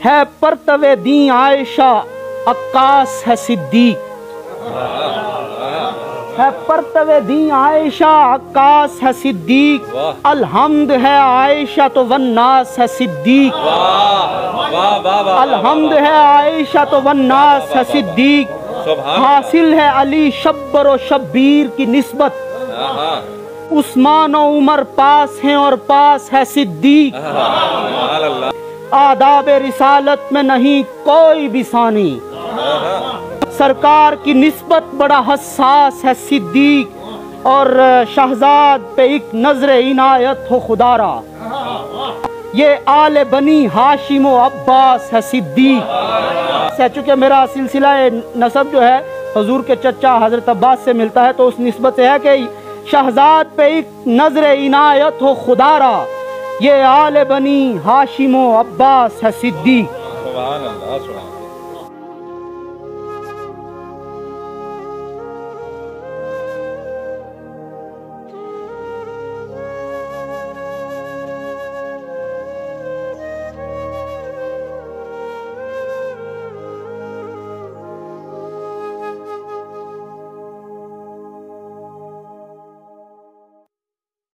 है परतवे दी आयशा, अक्कास है सिद्दीक। है परतवे दी आयशा, अक्कास है सिद्दीक। अलहम्द है आयशा तो वन्नास है सिद्दीक। अलहम्द है आयशा तो वन्नास है सिद्दीक। हासिल है अली शब्बर और शब्बीर की निस्बत। उस्मान और उमर पास हैं और पास है सिद्दीक। आदाब रिसालत में नहीं कोई भी सानी, सरकार की निस्बत बड़ा हसास है सिद्दीक। और शहजाद पे एक नजर इनायत हो खुदारा, ये आले बनी हाशिम व अब्बास है सिद्दीक। चूँकि मेरा सिलसिला नसब जो है हुजूर के चचा हजरत अब्बास से मिलता है, तो उस निस्बत से है कि शहजाद पे एक नजर इनायत हो खुदारा, ये आले बनी हाशिम व अब्बास है सिद्दीक।